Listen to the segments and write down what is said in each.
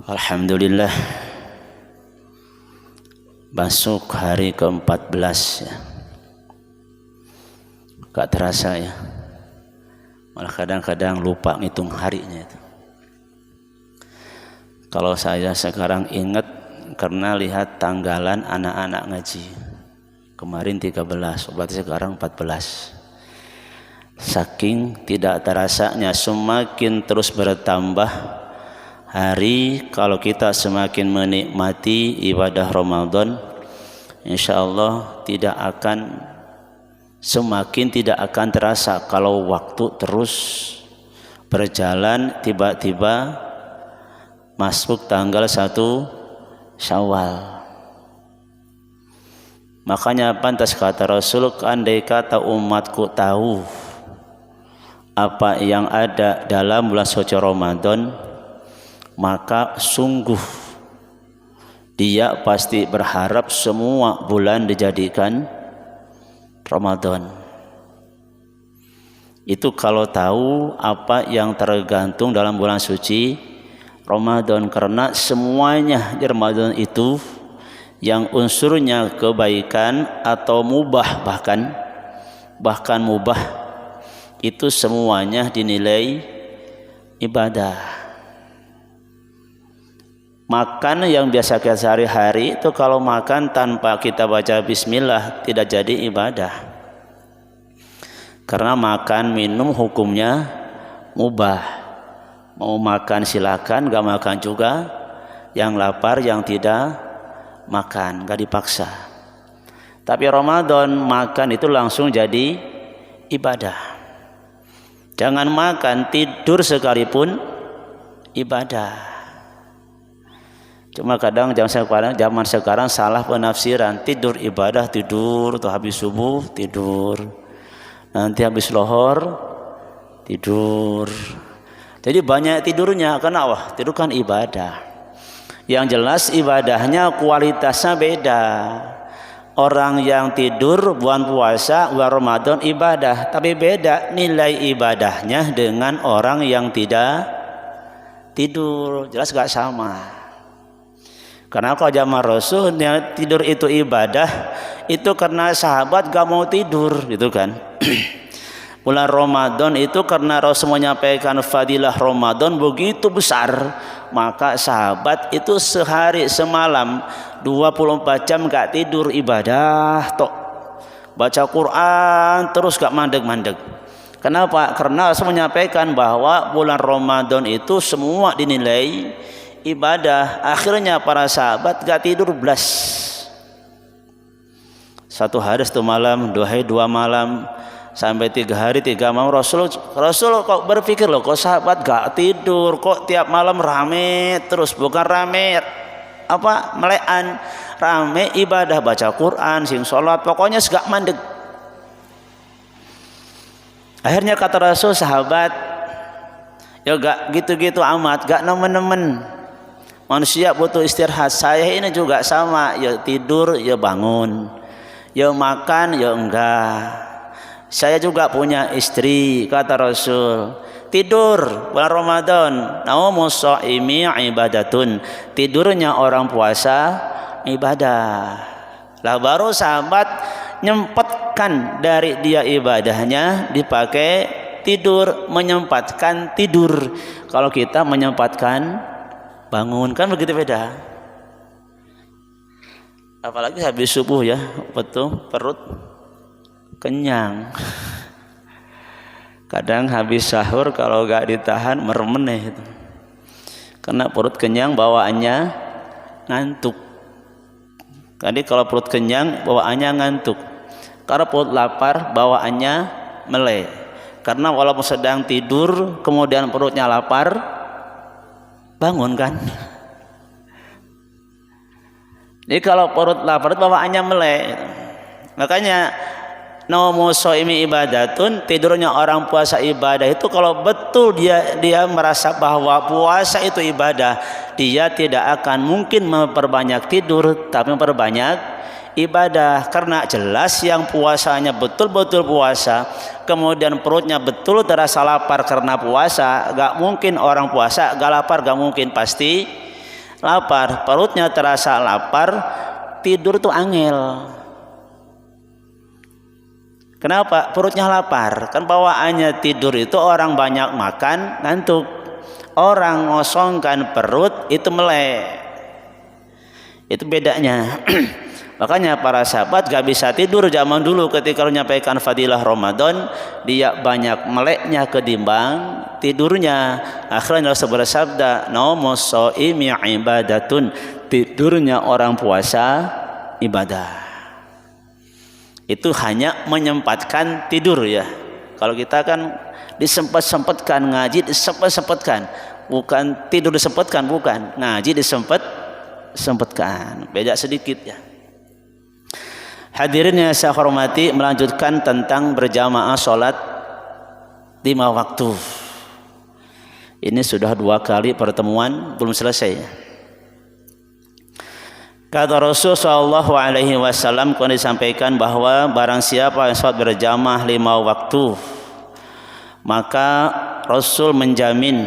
Alhamdulillah, masuk hari ke-14 ya. Gak terasa ya. Malah kadang-kadang lupa ngitung harinya itu. Kalau saya sekarang ingat karena lihat tanggalan anak-anak ngaji. Kemarin 13, berarti sekarang 14. Saking tidak terasanya, semakin terus bertambah hari, kalau kita semakin menikmati ibadah Ramadan, insya Allah semakin tidak akan terasa. Kalau waktu terus berjalan, tiba-tiba masuk tanggal 1 Syawal. Makanya pantas kata Rasul, andai kata umatku tahu apa yang ada dalam bulan suci Ramadan, maka sungguh dia pasti berharap semua bulan dijadikan Ramadan. Itu kalau tahu apa yang tergantung dalam bulan suci Ramadan, karena semuanya di Ramadan itu yang unsurnya kebaikan atau mubah, bahkan mubah, itu semuanya dinilai ibadah. Makan yang biasa kita sehari-hari itu kalau makan tanpa kita baca bismillah tidak jadi ibadah. Karena makan minum hukumnya mubah. Mau makan silakan, gak makan juga. Yang lapar, yang tidak makan, gak dipaksa. Tapi Ramadan makan itu langsung jadi ibadah. Jangan makan, tidur sekalipun ibadah. Cuma kadang zaman sekarang salah penafsiran. Tidur ibadah, tidur tuh habis subuh tidur, nanti habis lohor tidur. Jadi banyak tidurnya. Karena tidur kan ibadah. Yang jelas ibadahnya kualitasnya beda. Orang yang tidur bulan puasa, bulan Ramadan ibadah, tapi beda nilai ibadahnya dengan orang yang tidak tidur. Jelas gak sama. Karena kalau zaman Rasul tidur itu ibadah, itu karena sahabat gak mau tidur gitu kan. Bulan Ramadan itu karena Rasul menyampaikan fadilah Ramadan begitu besar, maka sahabat itu sehari semalam 24 jam gak tidur ibadah tok. Baca Quran terus gak mandeg-mandeg. Kenapa? Karena Rasul menyampaikan bahwa bulan Ramadan itu semua dinilai ibadah. Akhirnya para sahabat gak tidur belas. 1 hari 1 malam, 2 hari 2 malam, sampai 3 hari 3 malam. Rasul kok berpikir loh, kok sahabat gak tidur, kok tiap malam rame terus. Bukan rame melean, rame ibadah, baca Quran, sing sholat, pokoknya segak mandeg. Akhirnya kata Rasul, sahabat ya gak gitu-gitu amat, gak nemen-nemen. Manusia butuh istirahat. Saya ini juga sama, ya tidur ya bangun, ya makan ya enggak. Saya juga punya istri, kata Rasul. Tidur bulan Ramadan, naumus shaimi ibadatun. Tidurnya orang puasa ibadah. Lah baru sahabat nyempatkan dari dia ibadahnya dipakai tidur, menyempatkan tidur. Kalau kita menyempatkan bangun, kan begitu beda. Apalagi habis subuh ya, betul perut kenyang. Kadang habis sahur kalau gak ditahan meremeneh itu. Karena perut kenyang bawaannya ngantuk. Jadi kalau perut kenyang bawaannya ngantuk. Kalau perut lapar bawaannya melek. Karena walaupun sedang tidur kemudian perutnya lapar, bangun kan. Jadi kalau perut lapar bawaannya melek. Makanya naumus shaimi ibadatun, tidurnya orang puasa ibadah. Itu kalau betul dia merasa bahwa puasa itu ibadah, dia tidak akan mungkin memperbanyak tidur, tapi memperbanyak ibadah. Karena jelas yang puasanya betul-betul puasa, kemudian perutnya betul terasa lapar karena puasa, gak mungkin orang puasa gak lapar, gak mungkin, pasti lapar, perutnya terasa lapar, tidur tuh angel. Kenapa? Perutnya lapar. Kan bawaannya tidur itu orang banyak makan ngantuk, orang ngosongkan perut itu melek. Itu bedanya. Makanya para sahabat gak bisa tidur zaman dulu ketika menyampaikan fadilah Ramadan, dia banyak meleknya ketimbang tidurnya. Akhirnya Rasul bersabda, "Naumus shaimi ibadatun." Tidurnya orang puasa ibadah. Itu hanya menyempatkan tidur ya. Kalau kita kan disempet-sempetkan, ngaji disempet-sempetkan, bukan tidur disempetkan, bukan, ngaji disempet-sempetkan, beda sedikit ya. Hadirin yang saya hormati, melanjutkan tentang berjamaah sholat 5 waktu. Ini sudah 2 kali pertemuan, belum selesai. Kata Rasul sallallahu alaihi wasallam, kalau disampaikan bahwa barang siapa yang sholat berjamaah 5 waktu, maka Rasul menjamin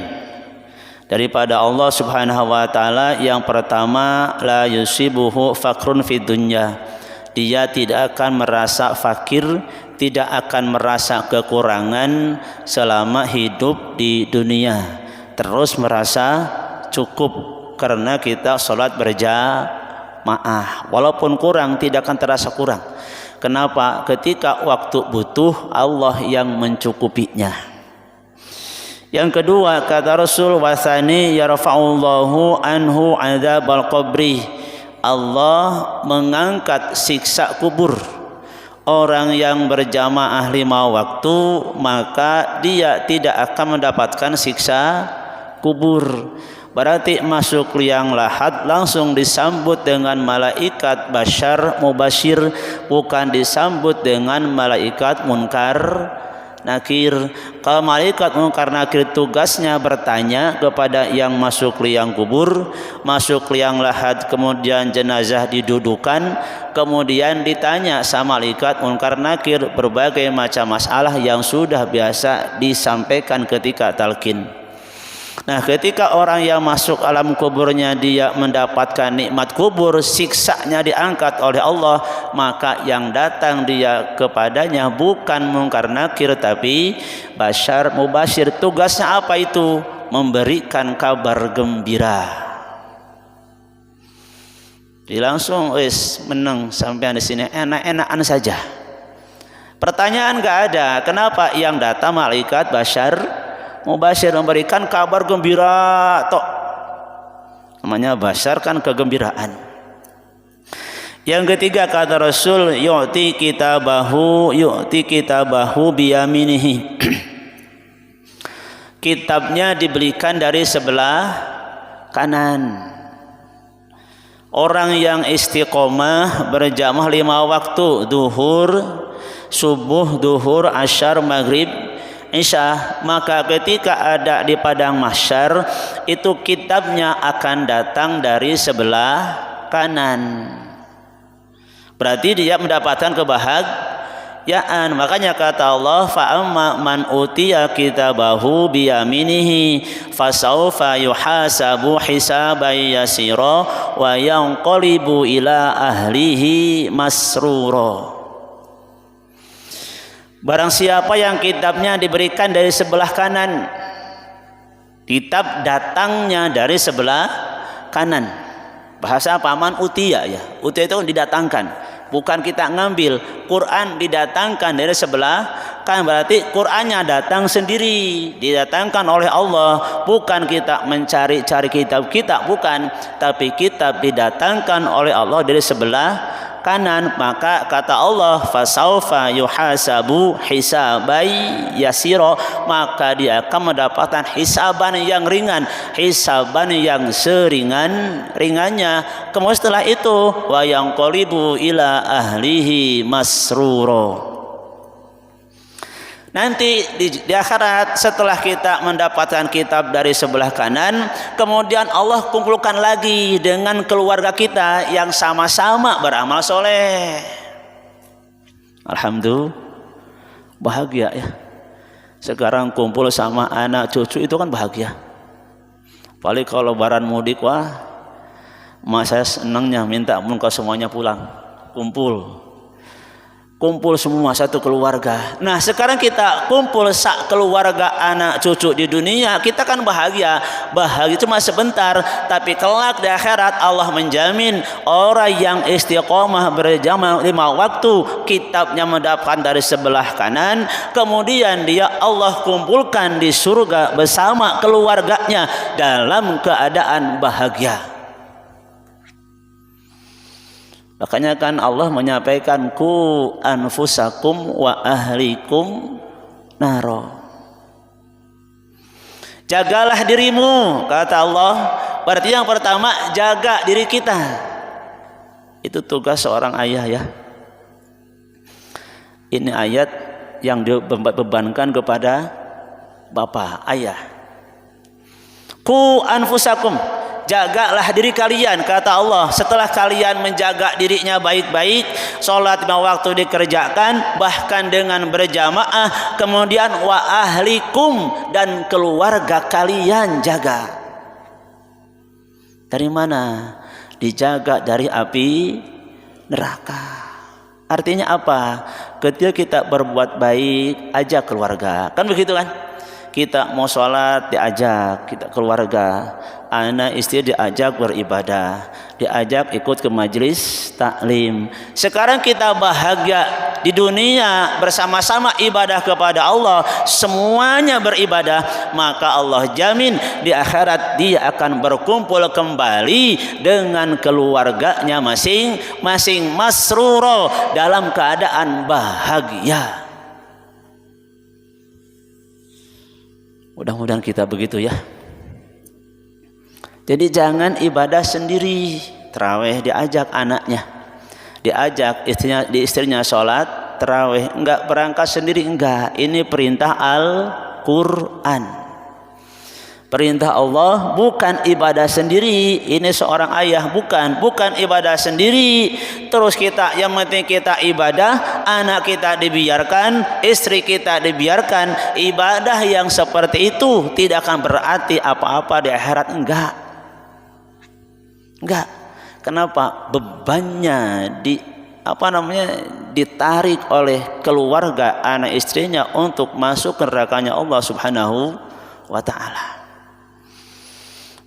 daripada Allah Subhanahu wa taala, yang pertama, la yusibuhu fakrun fid dunya. Dia tidak akan merasa fakir, tidak akan merasa kekurangan selama hidup di dunia. Terus merasa cukup karena kita sholat berjamaah. Walaupun kurang, tidak akan terasa kurang. Kenapa? Ketika waktu butuh, Allah yang mencukupinya. Yang kedua, kata Rasul, wasani yarfa'ullahu anhu adzabal qabri. Allah mengangkat siksa kubur. Orang yang berjamaah 5 waktu, maka dia tidak akan mendapatkan siksa kubur. Berarti masuk liang lahat langsung disambut dengan malaikat basyar mubasyir, bukan disambut dengan malaikat munkar nakir. Kalau malaikat munkar nakir tugasnya bertanya kepada yang masuk liang kubur, masuk liang lahat, kemudian jenazah didudukan, kemudian ditanya sama malaikat munkar nakir berbagai macam masalah yang sudah biasa disampaikan ketika talqin. Nah, ketika orang yang masuk alam kuburnya dia mendapatkan nikmat kubur, siksanya diangkat oleh Allah, maka yang datang dia kepadanya bukan munkar nakir tapi basyar mubasyir. Tugasnya apa itu? Memberikan kabar gembira. Jadi langsung menang sampai di sini, enak-enakan saja. Pertanyaan enggak ada. Kenapa? Yang datang malaikat basyar mubasyir, memberikan kabar gembira tok. Namanya basyar kan kegembiraan. Yang ketiga, kata Rasul, yu'ti kitabahu biyaminihi. Kitabnya diberikan dari sebelah kanan. Orang yang istiqomah berjamaah 5 waktu, duhur, subuh, duhur, asyar, maghrib, Isya, maka ketika ada di padang mahsyar itu kitabnya akan datang dari sebelah kanan. Berarti dia mendapatkan kebahagiaan. Makanya kata Allah, fa amma man utiya kitabahu biyaminihi fasaufa yuhasabu hisaban yasira wa yanqalibu ila ahlihi masrura. Barang siapa yang kitabnya diberikan dari sebelah kanan, kitab datangnya dari sebelah kanan. Bahasa apa? Man utiya ya. Utiya itu didatangkan, bukan kita ngambil. Quran didatangkan dari sebelah kanan, berarti Qurannya datang sendiri, didatangkan oleh Allah. Bukan kita mencari-cari kitab kita, bukan, tapi kitab didatangkan oleh Allah dari sebelah kanan. Maka kata Allah, fasaufa yuhasabu hisabai yasiro, maka dia akan mendapatkan hisaban yang ringan, hisaban yang seringan-ringannya. Kemudian setelah itu wa yanqalibu ila ahlihi masruro. Nanti di akhirat setelah kita mendapatkan kitab dari sebelah kanan, kemudian Allah kumpulkan lagi dengan keluarga kita yang sama-sama beramal soleh. Alhamdulillah, bahagia ya. Sekarang kumpul sama anak cucu itu kan bahagia. Paling kalau lebaran mudik, wah Mak saya senangnya minta pun kau semuanya pulang, kumpul semua satu keluarga. Nah sekarang kita kumpul sak keluarga anak cucu di dunia, kita kan bahagia cuma sebentar, tapi kelak di akhirat Allah menjamin orang yang istiqomah berjamaah 5 waktu, kitabnya mendapatkan dari sebelah kanan, kemudian dia Allah kumpulkan di surga bersama keluarganya dalam keadaan bahagia. Makanya kan Allah menyampaikan ku anfusakum wa ahlikum naro. Jagalah dirimu, kata Allah. Berarti yang pertama jaga diri kita. Itu tugas seorang ayah ya. Ini ayat yang dibebankan kepada bapak, ayah. Ku anfusakum, jagalah diri kalian, kata Allah. Setelah kalian menjaga dirinya baik-baik, sholat 5 waktu dikerjakan, bahkan dengan berjamaah, kemudian wa ahlikum, dan keluarga kalian jaga. Dari mana? Dijaga dari api neraka. Artinya apa? Ketika kita berbuat baik, ajak keluarga, kan begitu kan? Kita mau sholat diajak, kita keluarga, anak istri diajak beribadah, diajak ikut ke majelis taklim. Sekarang kita bahagia di dunia bersama-sama ibadah kepada Allah, semuanya beribadah, maka Allah jamin di akhirat dia akan berkumpul kembali dengan keluarganya masing-masing masruro, dalam keadaan bahagia. Mudah-mudahan kita begitu ya. Jadi jangan ibadah sendiri. Tarawih diajak anaknya, diajak istrinya sholat tarawih, enggak berangkat sendiri, enggak. Ini perintah Al-Quran, perintah Allah, bukan ibadah sendiri. Ini seorang ayah bukan ibadah sendiri. Terus kita yang penting kita ibadah, anak kita dibiarkan, istri kita dibiarkan. Ibadah yang seperti itu tidak akan berarti apa-apa di akhirat, enggak. Kenapa? Bebannya ditarik oleh keluarga anak istrinya untuk masuk ke nerakanya Allah Subhanahu wa ta'ala.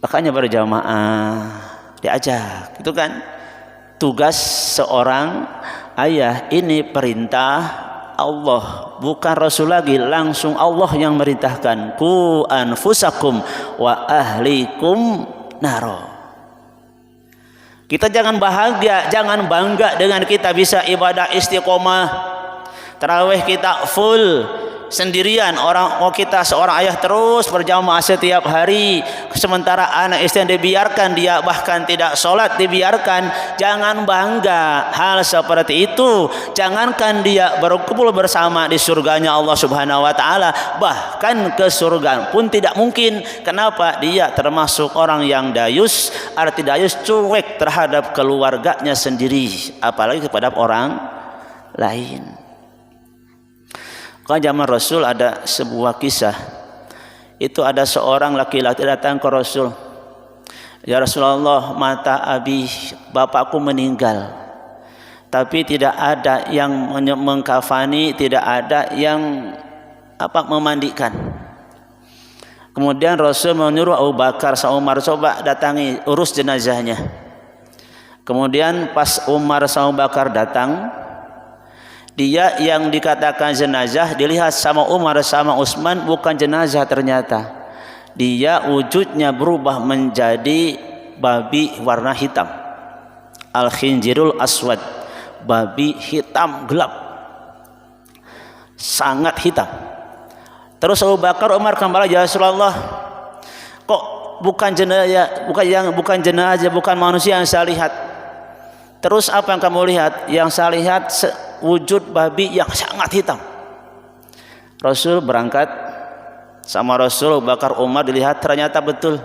Makanya berjamaah diajak, itu kan tugas seorang ayah. Ini perintah Allah, bukan Rasul lagi, langsung Allah yang merintahkan. Ku anfusakum wa ahlikum naro. Kita jangan bahagia, jangan bangga dengan kita bisa ibadah istiqomah, tarawih kita full sendirian. Kita seorang ayah terus berjamaah setiap hari, sementara anak istri yang dibiarkan, dia bahkan tidak sholat dibiarkan. Jangan bangga hal seperti itu. Jangankan dia berkumpul bersama di surganya Allah Subhanahu wa ta'ala, bahkan ke surga pun tidak mungkin. Kenapa? Dia termasuk orang yang dayus. Arti dayus, cuek terhadap keluarganya sendiri, apalagi kepada orang lain. Kalau zaman Rasul ada sebuah kisah. Itu ada seorang laki-laki datang ke Rasul. Ya Rasulullah, mata abi, bapakku meninggal, tapi tidak ada yang mengkafani, tidak ada yang memandikan. Kemudian Rasul menyuruh Abu Bakar sama Umar, coba datangi, urus jenazahnya. Kemudian pas Umar sama Abu Bakar datang, dia yang dikatakan jenazah dilihat sama Umar sama Utsman bukan jenazah, ternyata dia wujudnya berubah menjadi babi warna hitam, al-khinjirul aswad, babi hitam gelap, sangat hitam. Terus Abu Bakar, Umar kembali, ya Rasulullah, kok bukan jenazah, bukan manusia yang saya lihat. Terus apa yang kamu lihat? Yang saya lihat wujud babi yang sangat hitam. Rasul berangkat sama Rasul, Abu Bakar, Umar, dilihat ternyata betul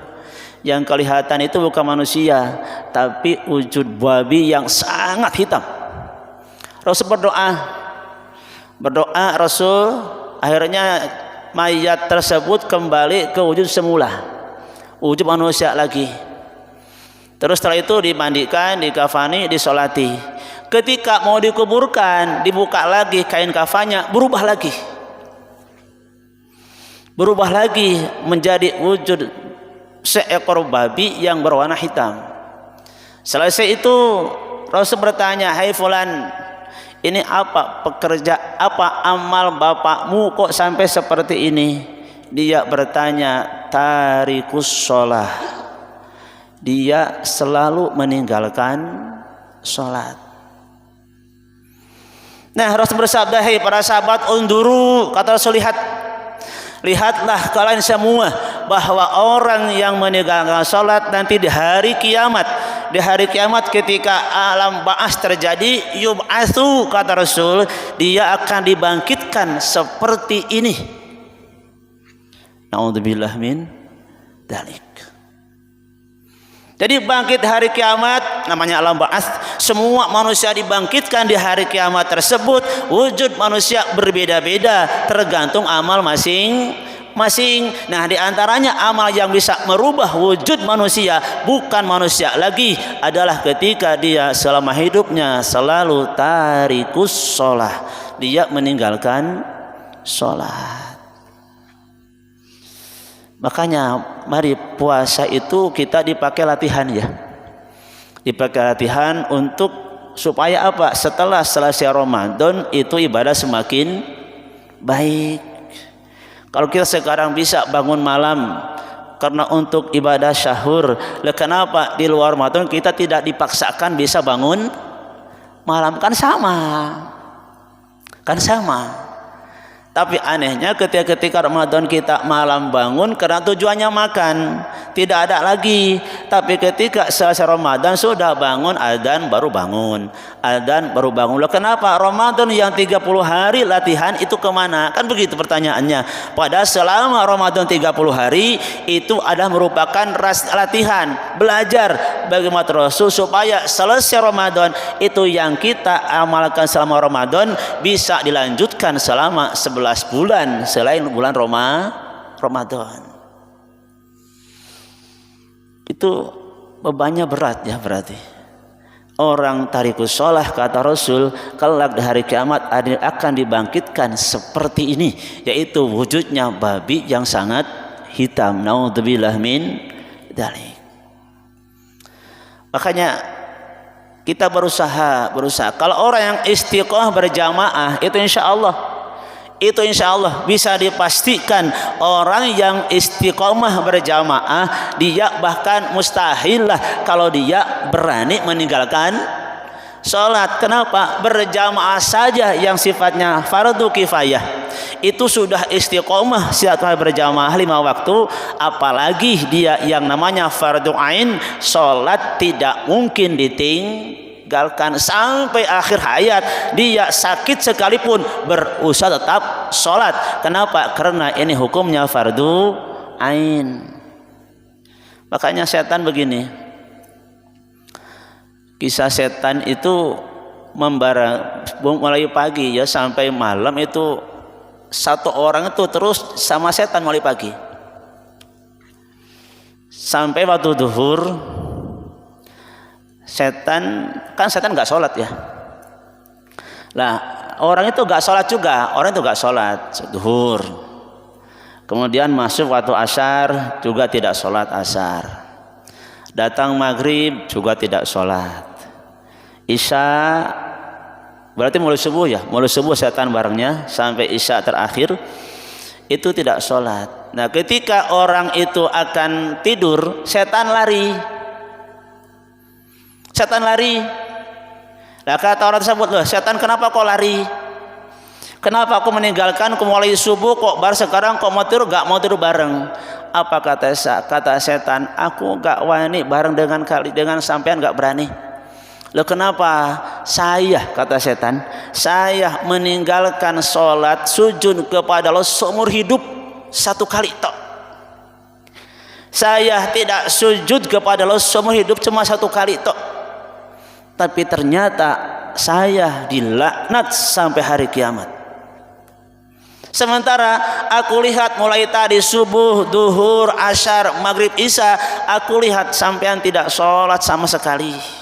yang kelihatan itu bukan manusia, tapi wujud babi yang sangat hitam. Rasul berdoa Rasul, akhirnya mayat tersebut kembali ke wujud semula, wujud manusia lagi. Terus setelah itu dimandikan, dikafani, disolati. Ketika mau dikuburkan, dibuka lagi kain kafannya, berubah lagi. Berubah lagi menjadi wujud seekor babi yang berwarna hitam. Selesai itu Rasul bertanya, "Hai fulan, ini apa amal bapakmu kok sampai seperti ini?" Dia bertanya, "Tarikus sholah." Dia selalu meninggalkan sholat. Nah, Rasul bersabda, "Hei para sahabat, unduru," kata Rasul, lihatlah kalian semua bahwa orang yang meninggalkan sholat nanti di hari kiamat ketika alam ba'as terjadi, yub'atsu, kata Rasul, dia akan dibangkitkan seperti ini. Na'udzubillah min dzalik. Jadi bangkit hari kiamat, namanya alam ba'ats, semua manusia dibangkitkan di hari kiamat tersebut. Wujud manusia berbeda-beda tergantung amal masing-masing. Nah, di antaranya amal yang bisa merubah wujud manusia, bukan manusia lagi, adalah ketika dia selama hidupnya selalu tarikus sholah, dia meninggalkan sholat. Makanya mari puasa itu kita dipakai latihan ya. Dipakai latihan untuk supaya apa? Setelah selesai Ramadan itu ibadah semakin baik. Kalau kita sekarang bisa bangun malam karena untuk ibadah syahur, kenapa di luar Ramadan kita tidak dipaksakan bisa bangun malam? Kan sama. Tapi anehnya ketika Ramadan kita malam bangun karena tujuannya makan, tidak ada lagi. Tapi ketika selesai Ramadan sudah bangun, adzan baru bangun. Loh, kenapa Ramadan yang 30 hari latihan itu kemana? Kan begitu pertanyaannya. Padahal selama Ramadan 30 hari itu adalah merupakan latihan, belajar bagaimana Rasul supaya selesai Ramadan itu yang kita amalkan selama Ramadan bisa dilanjutkan selama 11 bulan selain bulan Ramadan. Itu bebannya berat ya berarti. Orang tarikus sholah, kata Rasul, kelak di hari kiamat akan dibangkitkan seperti ini, yaitu wujudnya babi yang sangat hitam. Naudzubillah min dzalik. Makanya kita berusaha. Kalau orang yang istiqomah berjamaah itu insya Allah bisa dipastikan orang yang istiqomah berjamaah, dia bahkan mustahil lah kalau dia berani meninggalkan sholat. Kenapa? Berjamaah saja yang sifatnya fardu kifayah itu sudah istiqomah sifatnya berjamaah 5 waktu, apalagi dia yang namanya fardu ain, sholat tidak mungkin ditinggalkan sampai akhir hayat. Dia sakit sekalipun berusaha tetap sholat. Kenapa? Karena ini hukumnya fardu ain. Makanya setan begini, kisah setan itu membara mulai pagi ya sampai malam, itu satu orang itu terus sama setan mulai pagi sampai waktu duhur. Setan nggak sholat ya. Lah orang itu nggak sholat juga, duhur. Kemudian masuk waktu asar juga tidak sholat asar. Datang maghrib juga tidak sholat. Isya berarti mulai subuh setan barengnya sampai isya terakhir itu tidak sholat. Nah, ketika orang itu akan tidur, setan lari. Nah, kata orang tersebut, "Loh, setan kenapa kau lari? Kenapa aku meninggalkan mulai subuh kok sekarang kok mau tidur, gak mau tidur bareng?" Apa kata setan? "Aku gak wani bareng dengan sampean, gak berani." "Loh, kenapa?" Kata setan, saya meninggalkan sholat sujud kepada Allah seumur hidup 1 kali tok. Saya tidak sujud kepada Allah seumur hidup cuma 1 kali tok. Tapi ternyata saya dilaknat sampai hari kiamat. Sementara aku lihat mulai tadi subuh, duhur, asyar, maghrib, isya, aku lihat sampean tidak sholat sama sekali.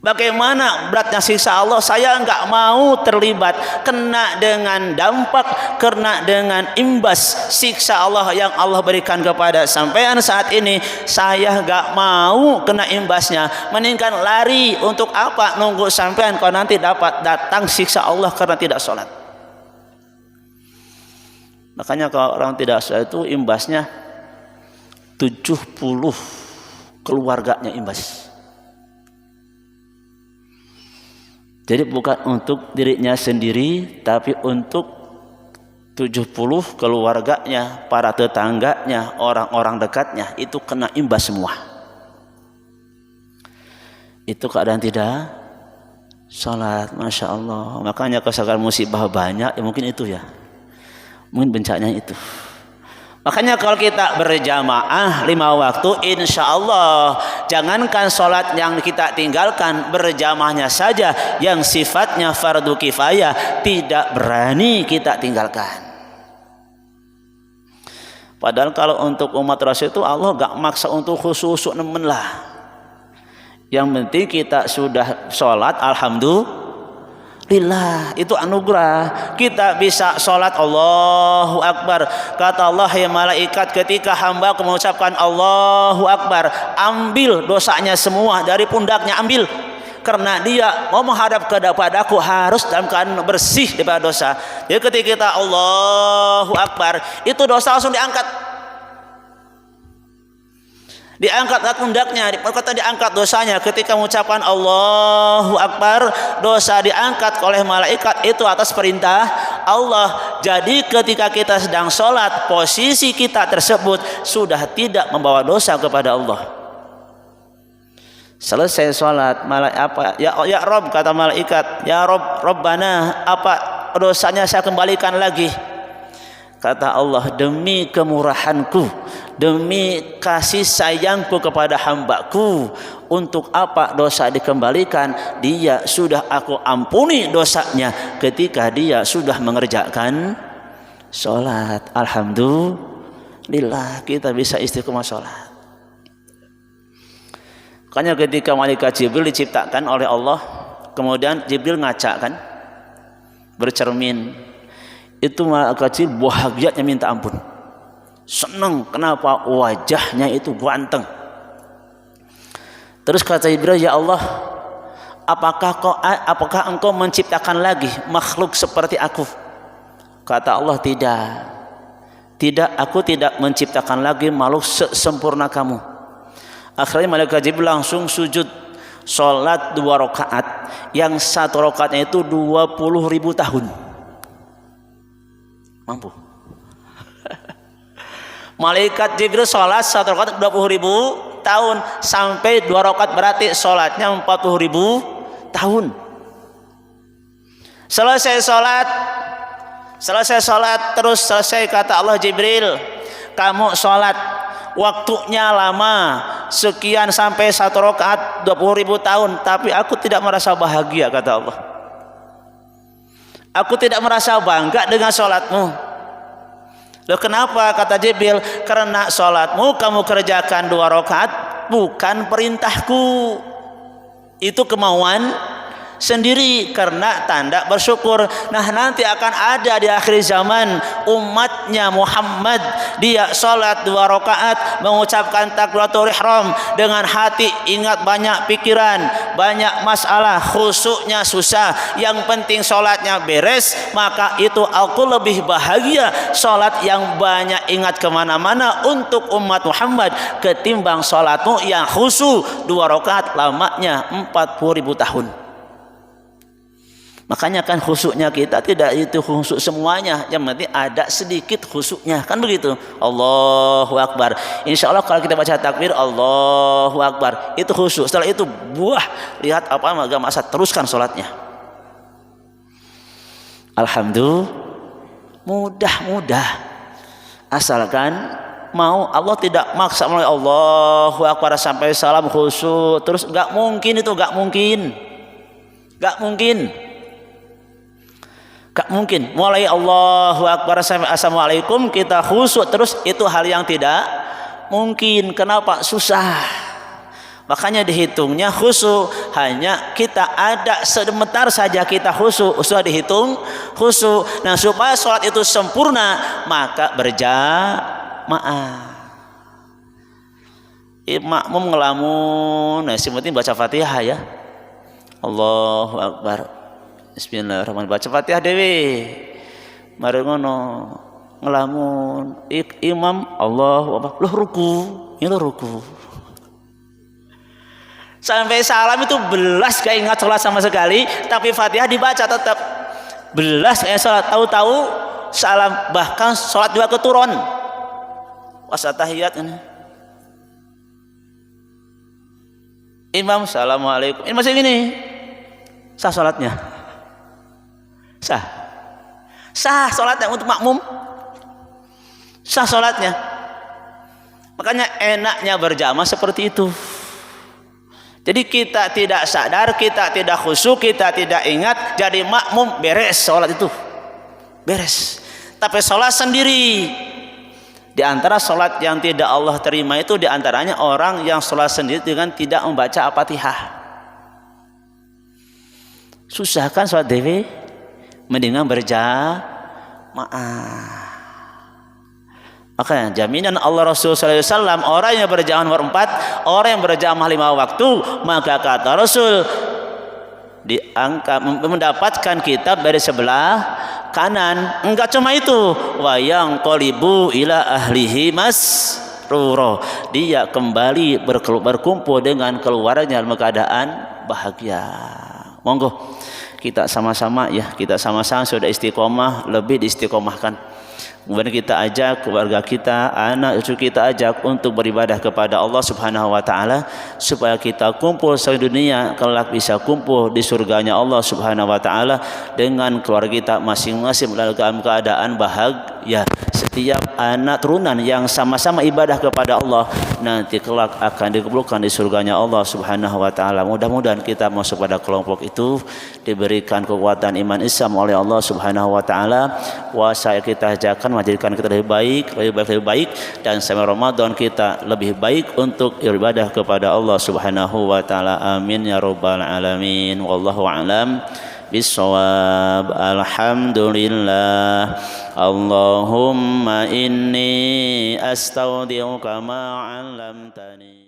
Bagaimana beratnya siksa Allah? Saya enggak mau terlibat, kena dengan dampak, kena dengan imbas siksa Allah yang Allah berikan kepada sampean saat ini. Saya enggak mau kena imbasnya, mendingan lari. Untuk apa? Nunggu sampean kalau nanti dapat datang siksa Allah karena tidak sholat. Makanya kalau orang tidak sholat itu imbasnya 70 keluarganya imbas. Jadi bukan untuk dirinya sendiri, tapi untuk 70 keluarganya, para tetangganya, orang-orang dekatnya, itu kena imbas semua. Itu keadaan tidak sholat, Masya Allah. Makanya kalau musibah banyak, ya mungkin itu ya. Mungkin bencana itu. Makanya kalau kita berjamaah 5 waktu, insya Allah jangankan sholat yang kita tinggalkan, berjamaahnya saja yang sifatnya fardu kifayah tidak berani kita tinggalkan. Padahal kalau untuk umat Rasul itu Allah gak maksa untuk khusus nemen lah. Yang penting kita sudah sholat, alhamdulillah. Itu anugerah. Kita bisa sholat Allahu Akbar. Kata Allah, ya malaikat, ketika hamba mengucapkan Allahu Akbar, ambil dosanya semua dari pundaknya, ambil. Karena dia mau menghadap kepadaku harus dalam keadaan bersih daripada dosa. Jadi ketika kita Allahu Akbar, itu dosa langsung diangkat. Diangkat pundaknya, kata diangkat dosanya ketika mengucapkan Allahu Akbar, dosa diangkat oleh malaikat itu atas perintah Allah. Jadi ketika kita sedang sholat, posisi kita tersebut sudah tidak membawa dosa kepada Allah. Selesai sholat, ya Rob, kata malaikat, ya Rob, Robbana, apa dosanya saya kembalikan lagi. Kata Allah, demi kemurahanku, demi kasih sayangku kepada hambaku, untuk apa dosa dikembalikan? Dia sudah aku ampuni dosanya ketika dia sudah mengerjakan sholat. Alhamdulillah kita bisa istiqomah sholat. Makanya ketika malaikat Jibril diciptakan oleh Allah, kemudian Jibril ngaca kan, bercermin, itu malaikat Jibril bahagianya minta ampun, senang. Kenapa? Wajahnya itu ganteng. Terus kata Jibril, ya Allah, apakah engkau menciptakan lagi makhluk seperti aku? Kata Allah, tidak, aku tidak menciptakan lagi makhluk sempurna kamu. Akhirnya malaikat Jibril langsung sujud sholat 2 rakaat, yang 1 rakaatnya itu 20.000 tahun. Mampu. Malaikat Jibril sholat 1 rakaat 20.000 tahun, sampai 2 rakaat berarti sholatnya 40.000 tahun. Selesai sholat, terus selesai, kata Allah, Jibril, kamu sholat waktunya lama sekian sampai 1 rakaat 20.000 tahun, tapi aku tidak merasa bahagia, kata Allah. Aku tidak merasa bangga dengan sholatmu. Loh kenapa? Kata Jibril, karena sholatmu kamu kerjakan 2 rakaat bukan perintahku, itu kemauan sendiri karena tanda bersyukur. Nah nanti akan ada di akhir zaman umatnya Muhammad, dia sholat 2 rakaat mengucapkan takbiratul ihram dengan hati ingat banyak pikiran, banyak masalah, khusyuknya susah, yang penting sholatnya beres, maka itu aku lebih bahagia sholat yang banyak ingat kemana-mana untuk umat Muhammad ketimbang sholatmu yang khusyuk 2 rakaat lamanya 40.000 tahun. Makanya kan khusyuknya kita tidak itu khusyuk semuanya, yang penting ada sedikit khusyuknya, kan begitu. Allahu Akbar, insya Allah kalau kita baca takbir Allahu Akbar itu khusyuk. Setelah itu lihat apa agak masa, teruskan sholatnya. Alhamdulillah, mudah asalkan mau. Allah tidak maksa mulai Allahu Akbar sampai salam khusyuk terus, nggak mungkin itu, nggak mungkin. Gak mungkin mulai Allahu Akbar sampai Assalamualaikum kita khusyuk terus, itu hal yang tidak mungkin. Kenapa? Susah. Makanya dihitungnya khusyuk hanya kita ada sebentar saja kita khusyuk, sudah dihitung khusyuk. Nah, supaya sholat itu sempurna maka berjamaah. Makmum ngelamun, nah penting baca Fatihah ya. Allahu Akbar. Bismillahirrahmanirrahim. Baca Fatihah dewe. Mari ngono ngelamun. Imam Allahu Akbar. Loh ruku, ini lo ruku. Sampai salam itu belas gak ingat sholat sama sekali, tapi Fatihah dibaca tetap. Belas kayak sholat, tahu-tahu salam, bahkan sholat dua keturun. Wasatahiyat ini. Imam Assalamualaikum. Ini masih gini. Sah sholatnya. Sah sholatnya untuk makmum. Sah sholatnya. Makanya enaknya berjamaah seperti itu. Jadi kita tidak sadar, kita tidak khusyuk, kita tidak ingat, jadi makmum beres sholat itu. Beres. Tapi sholat sendiri. Di antara sholat yang tidak Allah terima itu diantaranya orang yang sholat sendiri dengan tidak membaca Al-Fatihah. Susah kan sholat dewe? Mendingan berjamaah. Makanya jaminan Allah Rasul sallallahu alaihi wasallam, orang yang berjamaah nomor 4, orang yang berjamaah 5 waktu, maka kata Rasul diangkat mendapatkan kitab dari sebelah kanan. Enggak cuma itu, wayang qalibu ila ahlihi masrura, dia kembali berkumpul dengan keluarganya dalam keadaan bahagia. Monggo kita sama-sama ya, kita sama-sama sudah istiqomah, lebih diistiqomahkan. Kemudian kita ajak keluarga kita, anak cucu kita ajak untuk beribadah kepada Allah Subhanahu wa taala, supaya kita kumpul di dunia kelak bisa kumpul di surganya Allah Subhanahu wa taala dengan keluarga kita masing-masing dalam keadaan bahagia. Setiap anak turunan yang sama-sama ibadah kepada Allah nanti kelak akan dikumpulkan di surganya Allah Subhanahu wa taala. Mudah-mudahan kita masuk pada kelompok itu, diberikan kekuatan iman Islam oleh Allah Subhanahu wa taala. Puasa kita ajarkan menjadikan kita lebih baik, dan sampai Ramadan kita lebih baik untuk beribadah kepada Allah Subhanahu wa taala. Amin ya rabbal alamin. Wallahu a'lam bissawab. Alhamdulillah. Allahumma inni astaudiuka ma 'allamtani.